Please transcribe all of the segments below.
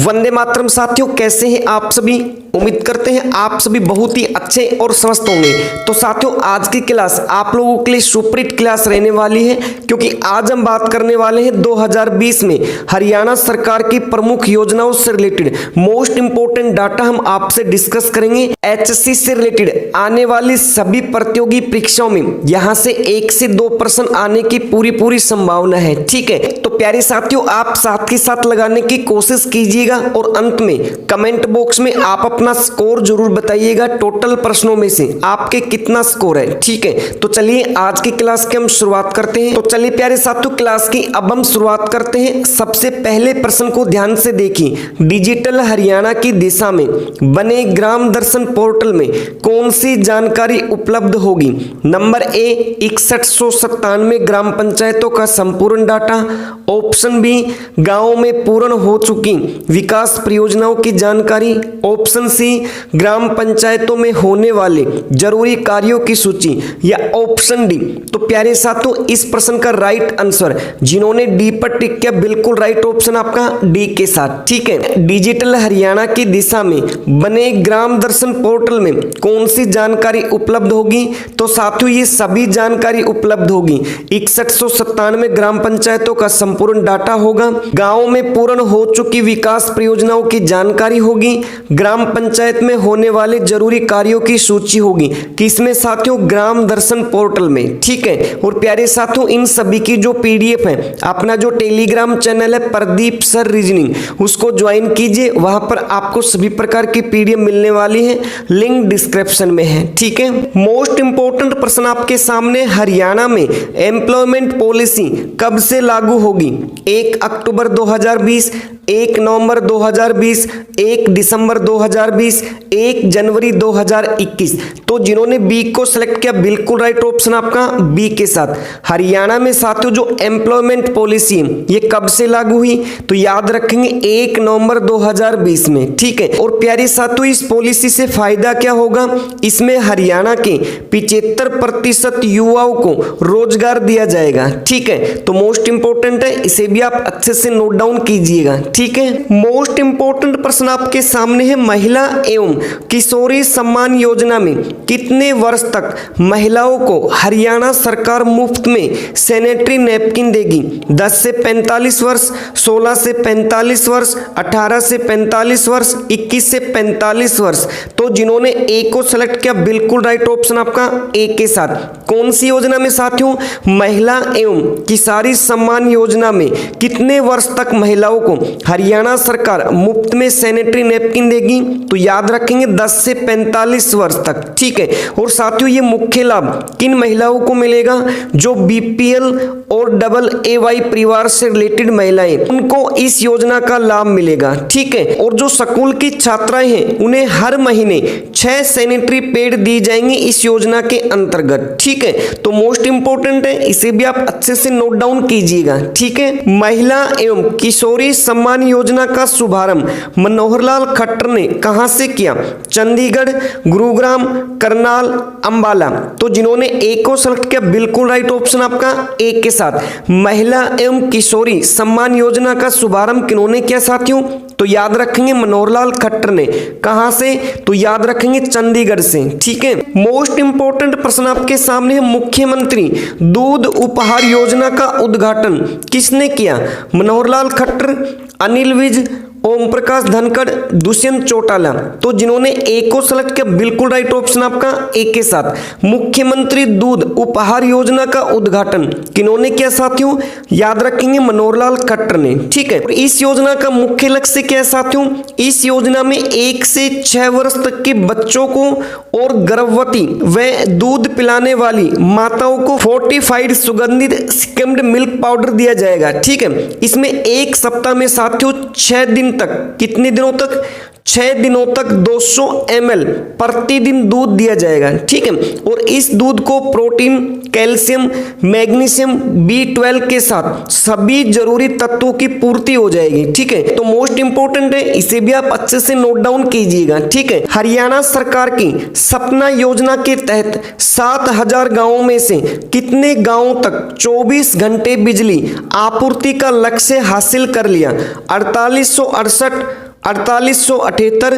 वंदे मातरम साथियों, कैसे हैं आप सभी। उम्मीद करते हैं आप सभी बहुत ही अच्छे और स्वस्थ होंगे। तो साथियों, आज की क्लास आप लोगों के लिए सुपरहिट क्लास रहने वाली है, क्योंकि आज हम बात करने वाले हैं 2020 में हरियाणा सरकार की प्रमुख योजनाओं से रिलेटेड मोस्ट इंपोर्टेंट डाटा हम आपसे डिस्कस करेंगे। एचएससी से रिलेटेड आने वाली सभी प्रतियोगी परीक्षाओं में यहाँ से 1 से 2 प्रश्न आने की पूरी संभावना है। ठीक है, तो प्यारे साथियों, आप साथ के साथ लगाने की कोशिश कीजिएगा और अंत में कमेंट बॉक्स में आप अपना स्कोर जरूर बताइएगा। टोटल प्रश्नों में से आपके कितना स्कोर है। ठीक है, तो चलिए आज की क्लास की हम शुरुआत करते हैं। तो चलिए प्यारे साथियों, क्लास की अब हम शुरुआत करते हैं। सबसे पहले प्रश्न को ध्यान से देखिए। डिजिटल हरियाणा की दिशा में बने ग्राम दर्शन पोर्टल में कौन सी जानकारी उपलब्ध होगी। नंबर ए 6197 ग्राम पंचायतों का संपूर्ण डाटा। ऑप्शन बी गांवों में पूर्ण हो चुकी विकास परियोजनाओं की जानकारी। ऑप्शन सी ग्राम पंचायतों में होने वाले जरूरी कार्यों की सूची। या ऑप्शन डी। तो प्यारे साथियों, इस प्रश्न का राइट आंसर जिन्होंने डी पर टिक किया, बिल्कुल राइट ऑप्शन आपका डी के साथ। ठीक है, डिजिटल हरियाणा की दिशा में बने ग्राम दर्शन पोर्टल में कौन सी जानकारी उपलब्ध होगी। तो साथियों, ये सभी जानकारी उपलब्ध होगी। 6197 ग्राम पंचायतों का संपूर्ण डाटा होगा। गांव में पूर्ण हो चुकी विकास परियोजनाओं की जानकारी होगी। ग्राम पंचायत में होने वाले जरूरी कार्यों की सूची होगी। किसमें साथियों? ग्राम दर्शन पोर्टल में। ठीक है, और प्यारे साथियों, इन सभी की जो पीडीएफ है, अपना जो टेलीग्राम चैनल है प्रदीप सर रीजनिंग, उसको ज्वाइन कीजिए। वहां पर आपको सभी प्रकार की पीडीएफ मिलने वाली है, लिंक डिस्क्रिप्शन में है। ठीक है, मोस्ट इंपोर्टेंट प्रश्न आपके सामने। हरियाणा में एम्प्लॉयमेंट पॉलिसी कब से लागू होगी। 1 अक्टूबर 2020, 1 नवंबर 2020, 1 दिसंबर 2020, 1 जनवरी 2021। तो जिन्होंने बी को सिलेक्ट किया, बिल्कुल राइट ऑप्शन आपका बी के साथ। हरियाणा में साथियों जो एम्प्लॉयमेंट पॉलिसी है, ये कब से लागू हुई। तो याद रखेंगे 1 नवंबर 2020 में। ठीक है, और प्यारे साथियों, इस पॉलिसी से फायदा क्या होगा। इसमें हरियाणा के 75% युवाओं को रोजगार दिया जाएगा। ठीक है, तो मोस्ट इंपोर्टेंट है, इसे भी आप अच्छे से नोट डाउन कीजिएगा। ठीक है, मोस्ट इंपोर्टेंट प्रश्न आपके सामने है। महिला एवं किशोरी सम्मान योजना में कितने वर्ष तक महिलाओं को हरियाणा सरकार मुफ्त में सैनिटरी नैपकिन देगी। 10 से 45 वर्ष, 16 से 45 वर्ष, 18 से 45 वर्ष, 21 से 45 वर्ष। तो जिन्होंने ए को सेलेक्ट किया, बिल्कुल राइट ऑप्शन आपका ए के साथ। कौन सी योजना में साथियों? महिला एवं किशोरी सम्मान योजना में कितने वर्ष तक महिलाओं को हरियाणा सरकार मुफ्त में सैनिटरी नैपकिन देगी। तो याद रखेंगे 10 से 45 वर्ष तक। ठीक है, और साथियों ये मुख्य लाभ किन महिलाओं को मिलेगा? जो बीपीएल और AAY परिवार से रिलेटेड महिलाएं, उनको इस योजना का लाभ मिलेगा। ठीक है, और जो स्कूल की छात्राएं हैं, उन्हें हर महीने 6 सैनिटरी पैड दी जाएंगे इस योजना के अंतर्गत। ठीक है, तो मोस्ट इंपोर्टेंट है, इसे भी आप अच्छे से नोट डाउन कीजिएगा। ठीक है, महिला एवं किशोरी सम्मान योजना का शुभारंभ मनोहर लाल खट्टर ने कहां से किया। चंडीगढ़, गुरुग्राम, करनाल, अंबाला। तो जिन्होंने ए को सेलेक्ट किया, बिल्कुल राइट ऑप्शन आपका ए के साथ। महिला एवं किशोरी सम्मान योजना का शुभारंभ किन्होंने किया साथियों? तो याद रखेंगे मनोहर लाल खट्टर ने। कहां से? तो याद रखेंगे चंडीगढ़ से। ठीक है, मोस्ट इंपोर्टेंट प्रश्न आपके सामने है। मुख्यमंत्री दूध उपहार योजना का उद्घाटन किसने किया। मनोहर लाल खट्टर, अनिल विज, ओम प्रकाश धनखड़, दुष्यंत चौटाला। तो जिन्होंने ए को सेलेक्ट किया, बिल्कुल राइट ऑप्शन आपका ए के साथ। मुख्यमंत्री दूध उपहार योजना का उद्घाटन किन्होंने किया साथियों? याद रखेंगे मनोहर लाल खट्टर ने। ठीक है, इस योजना का मुख्य लक्ष्य क्या है साथियों? इस योजना में 1 से 6 वर्ष तक के बच्चों को और गर्भवती व दूध पिलाने वाली माताओं को फोर्टिफाइड सुगंधित स्किम्ड मिल्क पाउडर दिया जाएगा। ठीक है, इसमें 1 सप्ताह में साथियों 6 दिन तक, कितने दिनों तक? 6 दिनों तक 200 ml प्रतिदिन दूध दिया जाएगा। ठीक है, और इस दूध को प्रोटीन, कैल्शियम, मैग्नीशियम, B12 के साथ सभी जरूरी तत्वों की पूर्ति हो जाएगी। ठीक है, तो मोस्ट इंपोर्टेंट है, इसे भी आप अच्छे से नोट डाउन कीजिएगा। ठीक है, हरियाणा सरकार की सपना योजना के तहत 7000 गांवों में से कितने गांवों तक 24 घंटे बिजली आपूर्ति का लक्ष्य हासिल कर लिया। 4868, 4878,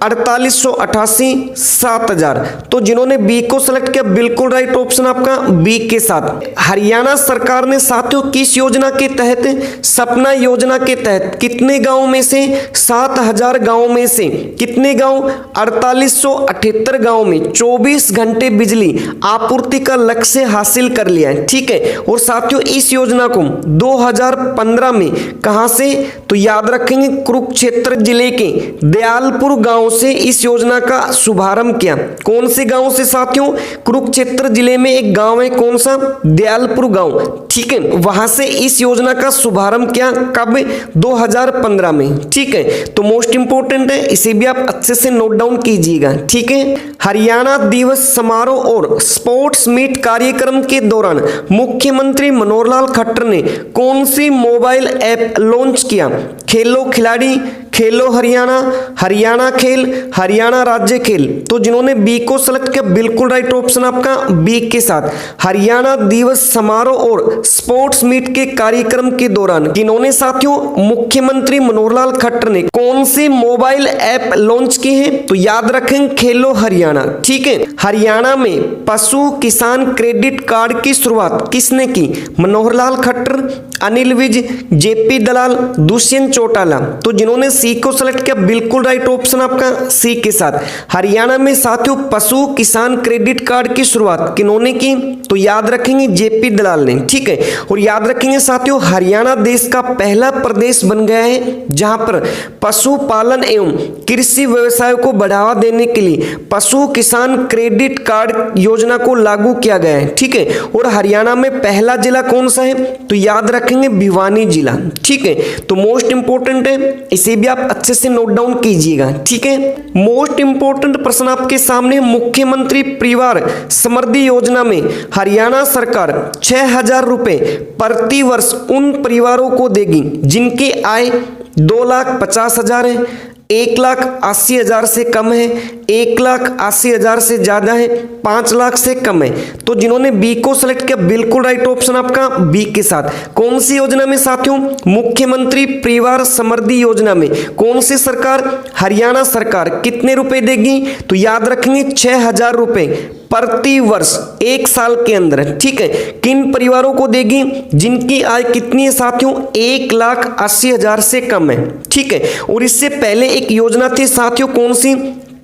4888, 7000। तो जिन्होंने बी को सेलेक्ट किया बिल्कुल राइट ऑप्शन आपका बी के साथ। हरियाणा सरकार ने साथियों किस योजना के तहत, सपना योजना के तहत कितने गांव में से, 7000 गांव में से कितने गांव, 4878 गांव में 24 घंटे बिजली आपूर्ति का लक्ष्य हासिल कर लिया है। ठीक है, और साथियों इस योजना को 2015 में कहां से, तो याद रखेंगे कुरुक्षेत्र जिले के दयालपुर गांव से इस योजना का शुभारंभ किया। कौन से गांव से साथियों, कुरुक्षेत्र जिले में एक गांव है, कौन सा, दयालपुर गांव। ठीक है, वहां से इस योजना का शुभारंभ किया, कब, 2015 में। ठीक है, तो मोस्ट इंपोर्टेंट है, इसे भी आप अच्छे से नोट डाउन कीजिएगा। ठीक है, हरियाणा दिवस समारोह और स्पोर्ट्स मीट कार्यक्रम के दौरान मुख्यमंत्री मनोहर लाल खट्टर ने कौन सी मोबाइल ऐप लॉन्च किया, खेलो खिलाड़ी, खेलो हरियाणा, हरियाणा खेल, हरियाणा राज्य खेल। तो जिन्होंने बी को सेलेक्ट किया बिल्कुल राइट ऑप्शन आपका बी के साथ। हरियाणा दिवस समारोह और स्पोर्ट्स मीट के कार्यक्रम के दौरान किन्होंने साथियों, मुख्यमंत्री मनोहर लाल खट्टर ने कौन सी मोबाइल ऐप लॉन्च की है, तो याद रखें खेलो हरियाणा। ठीक है, हरियाणा में पशु किसान क्रेडिट कार्ड की शुरुआत किसने की, मनोहर लाल खट्टर, अनिल विज, जेपी दलाल, दुष्यंत चौटाला। तो जिन्होंने सी को सेलेक्ट किया बिल्कुल राइट ऑप्शन आपका सी के साथ। हरियाणा में साथियों पशु किसान क्रेडिट कार्ड की शुरुआत किन्होंने की, तो याद रखेंगे जेपी दलाल ने। ठीक है, और याद रखेंगे साथियों हरियाणा देश का पहला प्रदेश बन गया है जहां पर पशुपालन एवं कृषि व्यवसाय को बढ़ावा देने के लिए पशु किसान क्रेडिट कार्ड योजना को लागू किया गया है। ठीक है, और हरियाणा में पहला जिला कौन सा है, तो याद रखेंगे भिवानी जिला। ठीक है, तो मोस्ट इंपोर्टेंट है, इसे भी आप अच्छे से नोट डाउन कीजिएगा। ठीक है, मोस्ट इंपोर्टेंट प्रश्न आपके सामने, मुख्यमंत्री परिवार समृद्धि योजना में हरियाणा सरकार 6000 रुपए प्रति वर्ष उन परिवारों को देगी जिनकी आय 2,50,000 है, 1,80,000 से कम है, 1,80,000 से ज्यादा है, 5 लाख से कम है। तो जिन्होंने बी को सेलेक्ट किया बिल्कुल राइट ऑप्शन आपका बी के साथ। कौन सी योजना में साथियों, मुख्यमंत्री परिवार समृद्धि योजना में कौन सी सरकार, हरियाणा सरकार कितने रुपए देगी, तो याद रखेंगे 6000 रुपए प्रति वर्ष 1 साल के अंदर। ठीक है, किन परिवारों को देगी, जिनकी आय कितनी है साथियों, 1,80,000 से कम है। ठीक है, और इससे पहले एक योजना थी साथियों, कौन सी,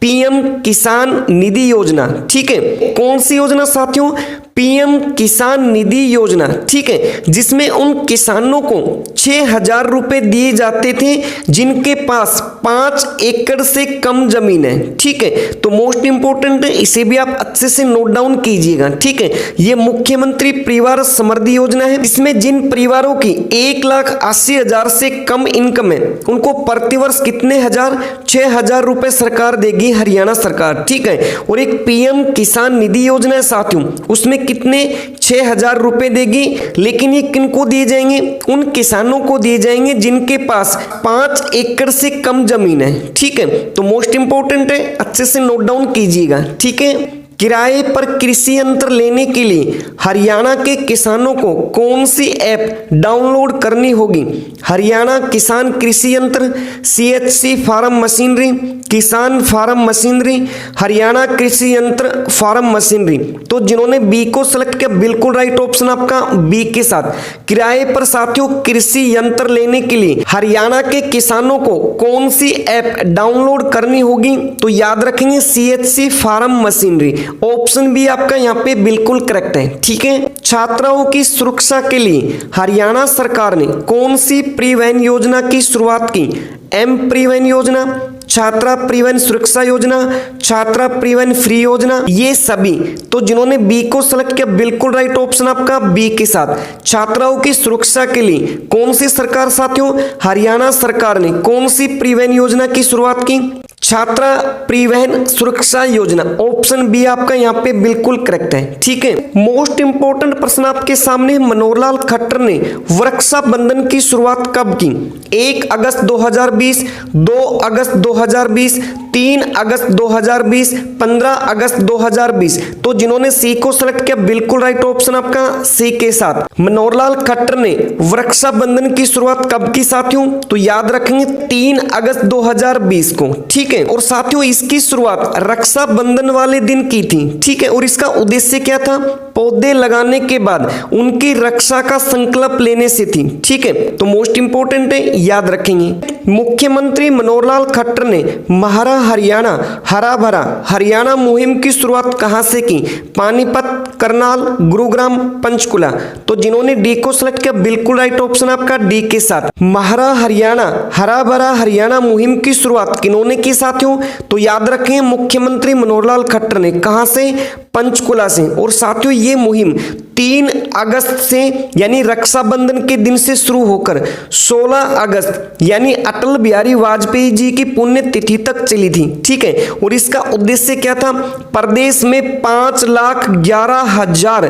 पीएम किसान निधि योजना। ठीक है, कौन सी योजना साथियों, पीएम किसान निधि योजना। ठीक है, जिसमें उन किसानों को 6000 रुपए दिए जाते थे जिनके पास 5 एकड़ से कम जमीन है। ठीक है, तो मोस्ट इंपोर्टेंट है, इसे भी आप अच्छे से नोट डाउन कीजिएगा। ठीक है, ये मुख्यमंत्री परिवार समृद्धि योजना है, इसमें जिन परिवारों की 1,80,000 से कम इनकम है उनको प्रतिवर्ष कितने हजार, 6000 रुपए सरकार देगी, हरियाणा सरकार। ठीक है, और एक पीएम किसान निधि योजना है साथियों, उसमें कितने, 6000 रुपए देगी, लेकिन ये किनको दिए जाएंगे, उन किसानों को दिए जाएंगे जिनके पास 5 एकड़ से कम जमीन है। ठीक है, तो मोस्ट इंपोर्टेंट है, अच्छे से नोट डाउन कीजिएगा। ठीक है, किराए पर कृषि यंत्र लेने के लिए हरियाणा के किसानों को कौन सी ऐप डाउनलोड करनी होगी, हरियाणा किसान कृषि यंत्र, CHC फार्म मशीनरी, किसान फार्म मशीनरी, हरियाणा कृषि यंत्र फार्म मशीनरी। तो जिन्होंने बी को सेलेक्ट किया बिल्कुल राइट ऑप्शन आपका बी के साथ। किराए पर साथियों कृषि यंत्र लेने के लिए हरियाणा के किसानों को कौन सी ऐप डाउनलोड करनी होगी, तो याद रखेंगे CHC farm machinery. Option b आपका यहाँ पे बिल्कुल करेक्ट है। ठीक है, छात्राओं की सुरक्षा के लिए हरियाणा सरकार ने कौन सी परिवहन योजना की शुरुआत की, एम परिवहन योजना, छात्रा परिवहन सुरक्षा योजना, छात्रा परिवहन फ्री योजना, ये सभी। तो जिन्होंने बी को सेलेक्ट किया बिल्कुल राइट ऑप्शन आपका बी के साथ। छात्राओं की सुरक्षा के लिए कौन सी सरकार साथियों, हरियाणा सरकार ने कौन सी परिवहन योजना की शुरुआत की, छात्रा परिवहन सुरक्षा योजना, ऑप्शन बी आपका यहाँ पे बिल्कुल करेक्ट है। ठीक है, मोस्ट इंपोर्टेंट प्रश्न आपके सामने, मनोहरलाल खट्टर ने रक्षाबंधन की शुरुआत कब की? 1 अगस्त 2020, 2 अगस्त 2020, 3 अगस्त 2020, 15 अगस्त 2020। तो जिन्होंने सी को सेलेक्ट किया बिल्कुल राइट ऑप्शन आपका सी के साथ। मनोहरलाल खट्टर ने रक्षाबंधन की शुरुआत कब की साथियों? तो याद रखेंगे 3 अगस्त 2020 को। ठीक है, और साथियों इसकी शुरुआत रक्षाबंधन वाले दिन की थी। ठीक है, और इसका उद्देश्य क्या था? पौधे लगाने के बाद उनकी रक्षा का संकल्प लेने से थी। ठीक है, तो मोस्ट इंपोर्टेंट है, याद रखेंगे। मुख्यमंत्री मनोहरलाल खट्टर ने महारा हरियाणा हरा भरा हरियाणा मुहिम की शुरुआत कहां से की? पानीपत, करनाल, गुरुग्राम, पंचकुला। तो जिन्होंने डी को सिलेक्ट किया बिल्कुल राइट ऑप्शन आपका डी के साथ। महारा हरियाणा हरा भरा हरियाणा मुहिम की शुरुआत किन्होंने की साथियों? तो याद रखें मुख्यमंत्री मनोहरलाल खट्टर ने। कहां से? पंचकुला से। और साथियों ये मुहिम 3 अगस्त से यानी रक्षाबंधन के दिन से शुरू होकर 16 अगस्त यानी अटल बिहारी वाजपेयी जी की पुण्यतिथि तक चली थी। ठीक है, और इसका उद्देश्य क्या था? प्रदेश में 5,11,000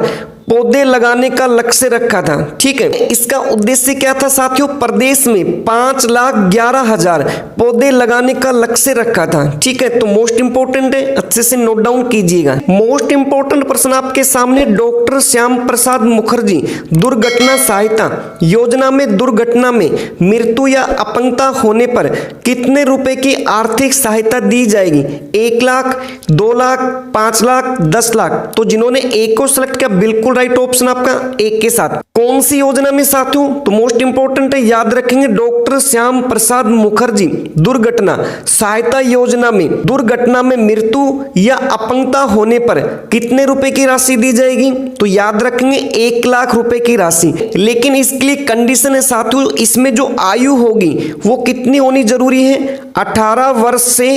पौधे लगाने का लक्ष्य रखा था। ठीक है, इसका उद्देश्य क्या था साथियों? प्रदेश में 5,11,000 पौधे लगाने का लक्ष्य रखा था। ठीक है, तो मोस्ट इंपोर्टेंट है, अच्छे से नोट डाउन कीजिएगा। मोस्ट इंपोर्टेंट प्रश्न आपके सामने, डॉक्टर श्याम प्रसाद मुखर्जी दुर्घटना सहायता योजना में दुर्घटना में मृत्यु या अपंगता होने पर कितने रुपए की आर्थिक सहायता दी जाएगी? 1 लाख, 2 लाख, 5 लाख, 10 लाख। तो जिन्होंने ए को सिलेक्ट किया बिल्कुल राइट ऑप्शन आपका एक के साथ। कौन सी योजना में साथियों? तो मोस्ट इंपोर्टेंट है, याद रखेंगे डॉक्टर श्याम प्रसाद मुखर्जी दुर्घटना सहायता योजना में दुर्घटना में मृत्यु या अपंगता होने पर कितने रुपए की राशि दी जाएगी? तो याद रखेंगे 1 लाख रुपए की राशि। लेकिन इसके लिए कंडीशन है साथियों, इसमें जो आयु होगी वो कितनी होनी जरूरी है? 18 वर्ष से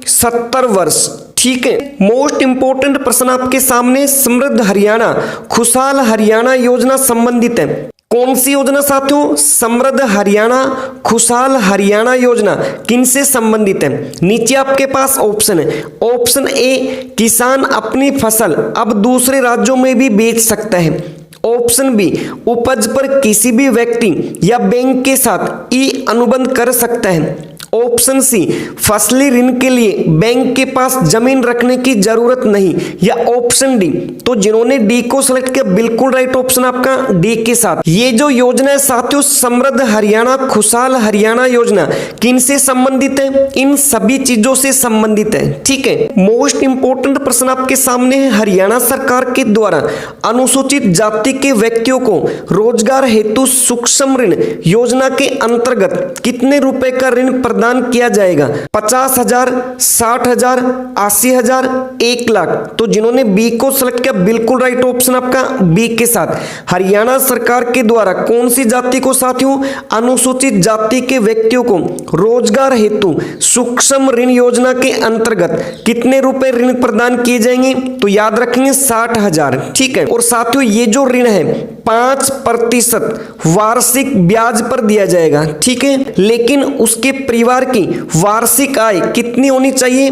70 वर्ष। ठीक है, मोस्ट इंपोर्टेंट प्रश्न आपके सामने, समृद्ध हरियाणा खुशहाल हरियाणा योजना संबंधित है। कौन सी योजना साथियों? समृद्ध हरियाणा खुशहाल हरियाणा योजना किनसे संबंधित है? नीचे आपके पास ऑप्शन है। ऑप्शन ए, किसान अपनी फसल अब दूसरे राज्यों में भी बेच सकता है। ऑप्शन बी, उपज पर किसी भी व्यक्ति या बैंक के साथ ई अनुबंध कर सकता है। ऑप्शन सी, फसली ऋण के लिए बैंक के पास जमीन रखने की जरूरत नहीं। या ऑप्शन डी। तो जिन्होंने डी को सिलेक्ट किया बिल्कुल राइट ऑप्शन आपका डी के साथ। ये जो योजना है साथियों, समृद्ध हरियाणा खुशहाल हरियाणा योजना किनसे संबंधित है? इन सभी चीजों से संबंधित है। ठीक है, मोस्ट इंपोर्टेंट प्रश्न आपके सामने है, हरियाणा सरकार के द्वारा अनुसूचित जाति के व्यक्तियों को रोजगार हेतु सूक्ष्म ऋण योजना के अंतर्गत कितने रुपए का ऋण प्रदान किया जाएगा? 50,000, 60,000, 80,000, 1 लाख। तो जिन्होंने बी को सिलेक्ट किया बिल्कुल राइट ऑप्शन आपका बी के साथ। हरियाणा सरकार के द्वारा कौन सी जाति को साथियों? अनुसूचित जाति के व्यक्तियों को रोजगार हेतु सूक्ष्म ऋण योजना के अंतर्गत कितने रुपए ऋण प्रदान किए जाएंगे? तो याद रखेंगे 60,000। ठीक है, और साथियों ये जो ऋण है 5% वार्षिक ब्याज पर दिया जाएगा। ठीक है, लेकिन उसके परिवार की वार्षिक आय कितनी होनी चाहिए?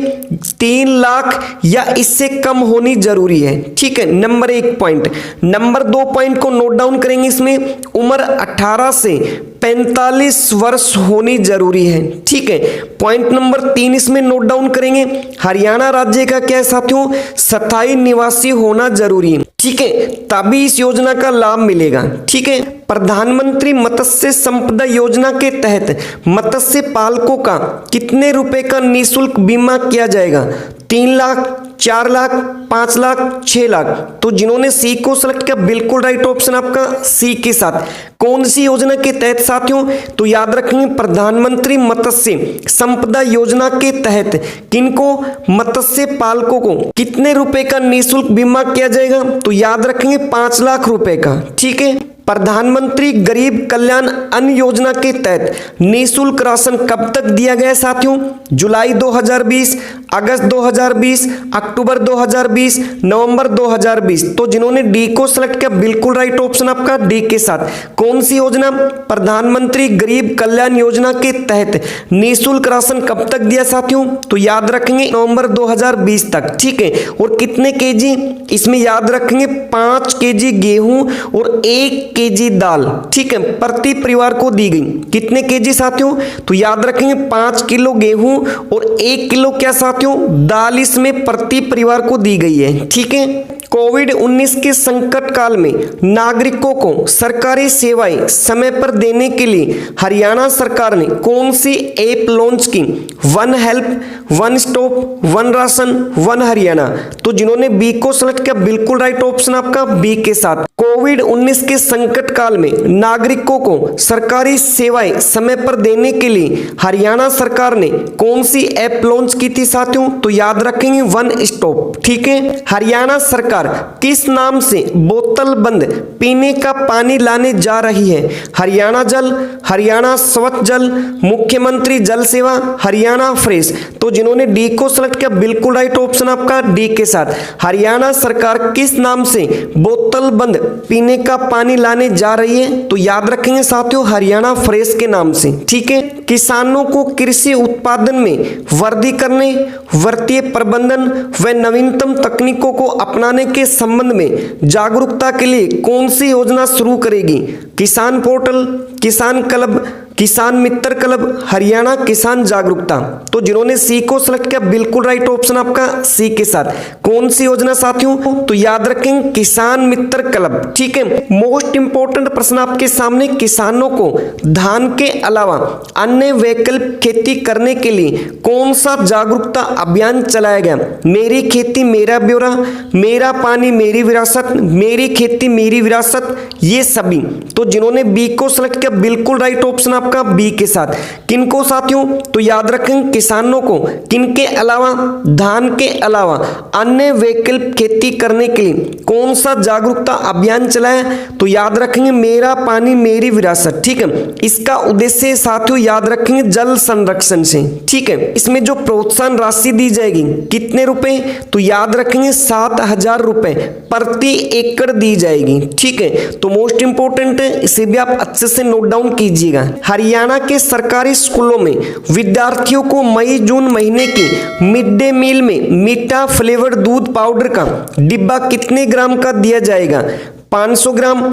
3 लाख या इससे कम होनी जरूरी है। ठीक है, नंबर 1 पॉइंट। नंबर 2 पॉइंट को नोट डाउन करेंगे, इसमें उम्र 18 से 45 वर्ष होनी जरूरी है। ठीक है, पॉइंट नंबर 3 इसमें नोट डाउन करेंगे, हरियाणा राज्य का क्या है साथियों? स्थायी निवासी होना जरूरी है। ठीक है, तभी इस योजना का लाभ मिलेगा। ठीक है, प्रधानमंत्री मत्स्य संपदा योजना के तहत मत्स्य पालकों का कितने रुपए का निःशुल्क बीमा किया जाएगा? 3 लाख, 4 लाख, 5 लाख, 6 लाख। तो जिन्होंने सी को सेलेक्ट किया बिल्कुल राइट ऑप्शन आपका सी के साथ। कौन सी योजना के तहत साथियों? तो याद रखेंगे प्रधानमंत्री मत्स्य संपदा योजना के तहत किनको? मत्स्य पालकों को कितने रुपए का निःशुल्क बीमा किया जाएगा? तो याद रखेंगे 5 लाख रुपए का। ठीक है, प्रधानमंत्री गरीब कल्याण अन्न योजना के तहत निःशुल्क राशन कब तक दिया गया साथियों? जुलाई 2020, अगस्त 2020, अक्टूबर 2020, नवंबर 2020। तो जिन्होंने डी को सिलेक्ट किया बिल्कुल राइट ऑप्शन आपका डी के साथ। कौन सी योजना? प्रधानमंत्री गरीब कल्याण योजना के तहत निःशुल्क राशन कब तक दिया साथियों? तो याद रखेंगे नवंबर 2020 तक, ठीक है। और कितने केजी? इसमें याद रखेंगे 5 केजी गेहूं और 1 केजी दाल, ठीक है, प्रति परिवार को दी गई। कितने केजी साथियों? तो याद रखेंगे 5 किलो गेहूं और 1 किलो क्या साथियों? दाल इसमें प्रति परिवार को दी गई है, ठीक है। कोविड-19 के संकट काल में नागरिकों को सरकारी सेवाएं समय पर देने के लिए हरियाणा सरकार ने कौन सी ऐप लॉन्च की? One help, one stop, one ration, one Haryana. तो जिन्होंने बी को सेलेक्ट किया बिल्कुल राइट ऑप्शन आपका बी के साथ। कोविड-19 के संकट काल में नागरिकों को सरकारी सेवाएं समय पर देने के लिए हरियाणा सरकार ने कौन सी ऐप लॉन्च की थी साथियों? तो याद रखेंगे वन स्टॉप, ठीक है। हरियाणा सरकार किस नाम से बोतल बंद पीने का पानी लाने जा रही है? हरियाणा जल, हरियाणा स्वच्छ जल, मुख्यमंत्री जल सेवा, हरियाणा फ्रेश। तो जिन्होंने डी को सिलेक्ट किया बिल्कुल राइट ऑप्शन आपका डी के साथ। हरियाणा सरकार किस नाम से बोतल बंद पीने का पानी लाने जा रही है? तो याद रखेंगे साथियों हरियाणा फ्रेश के नाम से, ठीक है। किसानों को कृषि उत्पादन में वृद्धि करने, वित्तीय प्रबंधन व नवीनतम तकनीकों को अपनाने के संबंध में जागरूकता के लिए कौन सी योजना शुरू करेगी? किसान पोर्टल, किसान क्लब, किसान मित्र क्लब, हरियाणा किसान जागरूकता। तो जिन्होंने सी को सिलेक्ट किया बिल्कुल राइट ऑप्शन आपका सी के साथ। कौन सी योजना साथियों? तो याद रखें किसान मित्र क्लब, ठीक है। मोस्ट इंपोर्टेंट प्रश्न आपके सामने, किसानों को धान के अलावा अन्य वैकल्पिक खेती करने के लिए कौन सा जागरूकता अभियान चलाया गया? मेरी खेती मेरा ब्यौरा, मेरा पानी मेरी विरासत, मेरी खेती मेरी विरासत, ये सभी। तो जिन्होंने बी को सिलेक्ट किया बिल्कुल राइट ऑप्शन आपका बी के साथ। किनको साथियों? तो याद रखें किसानों को किनके अलावा? धान के अलावा अन्य वैकल्पिक खेती करने के लिए कौन सा जागरूकता अभियान चलाया? तो याद रखेंगे मेरा पानी मेरी विरासत, ठीक है। इसका उद्देश्य साथियों याद रखेंगे जल संरक्षण से, ठीक है। इसमें जो प्रोत्साहन राशि दी जाएगी कितने रुपए? तो याद रखेंगे 7,000 रुपए प्रति एकड़ दी जाएगी, ठीक है। तो मोस्ट इंपोर्टेंट है, इसे भी आप अच्छे से नोट डाउन कीजिएगा। हरियाणा के सरकारी स्कूलों में विद्यार्थियों को मई जून महीने की मिड डे मील में मीठा फ्लेवर्ड दूध पाउडर का डिब्बा कितने ग्राम का दिया जाएगा? 500 ग्राम,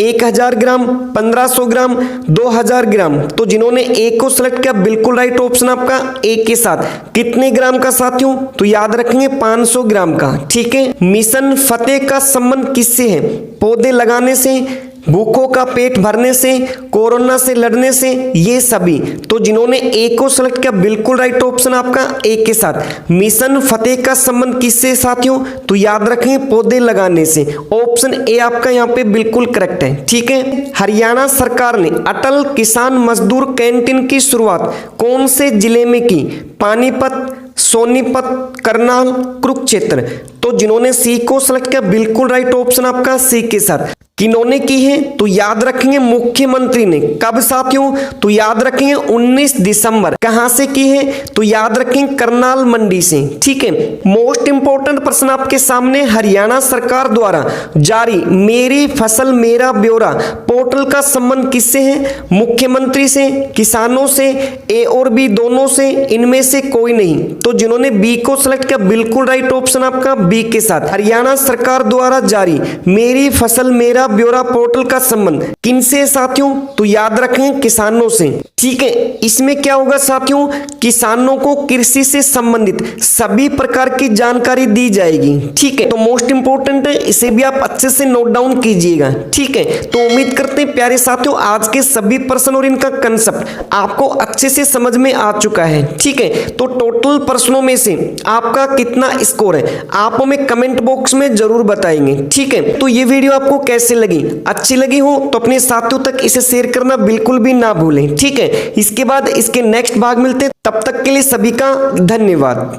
1000 ग्राम, 1500 ग्राम, 2000 ग्राम। तो जिन्होंने ए को सिलेक्ट किया बिल्कुल राइट ऑप्शन आपका ए के साथ। कितने ग्राम का साथियों? तो याद रखेंगे 500 ग्राम का, ठीक है। मिशन फतेह का संबंध किससे है? पौधे लगाने से, भूखों का पेट भरने से, कोरोना से लड़ने से, ये सभी। तो जिन्होंने ए को सिलेक्ट किया बिल्कुल राइट ऑप्शन आपका ए के साथ। मिशन फतेह का संबंध किससे साथियों? तो याद रखें पौधे लगाने से। ऑप्शन ए आपका यहाँ पे बिल्कुल करेक्ट है, ठीक है। हरियाणा सरकार ने अटल किसान मजदूर कैंटीन की शुरुआत कौन से जिले में की? पानीपत, सोनीपत, करनाल, कुरुक्षेत्र। तो जिन्होंने सी को सिलेक्ट किया बिल्कुल राइट ऑप्शन आपका सी के साथ। किन्होंने की है? तो याद रखेंगे मुख्यमंत्री ने। कब साथियों? तो याद रखेंगे 19 दिसंबर। कहां से की है? तो याद रखेंगे करनाल मंडी से, ठीक है। मोस्ट इंपोर्टेंट प्रश्न आपके सामने, हरियाणा सरकार द्वारा जारी मेरी फसल मेरा ब्यौरा पोर्टल का संबंध किससे है? मुख्यमंत्री से, किसानों से, ए और बी दोनों से, इनमें से कोई नहीं। तो जिन्होंने बी को सिलेक्ट किया बिल्कुल राइट ऑप्शन आपका बी के साथ। हरियाणा सरकार द्वारा जारी मेरी फसल मेरा ब्यौरा पोर्टल का संबंध किनसे साथियों? तो याद रखें किसानों से, ठीक है। इसमें क्या होगा साथियों? किसानों को कृषि से संबंधित सभी प्रकार की जानकारी दी जाएगी, ठीक है। तो मोस्ट इंपोर्टेंट है, इसे भी आप अच्छे से नोट डाउन कीजिएगा, ठीक है। तो उम्मीद करते हैं प्यारे साथियों आज के सभी प्रश्न और इनका कंसेप्ट आपको अच्छे से समझ में आ चुका है, ठीक है। तो टोटल प्रश्नों में से आपका कितना स्कोर है आप हमें कमेंट बॉक्स में जरूर बताएंगे, ठीक है। तो ये वीडियो आपको कैसे लगी? अच्छी लगी हो तो अपने साथियों तक इसे शेयर करना बिल्कुल भी ना भूलें, ठीक है। इसके बाद इसके नेक्स्ट भाग मिलते हैं, तब तक के लिए सभी का धन्यवाद।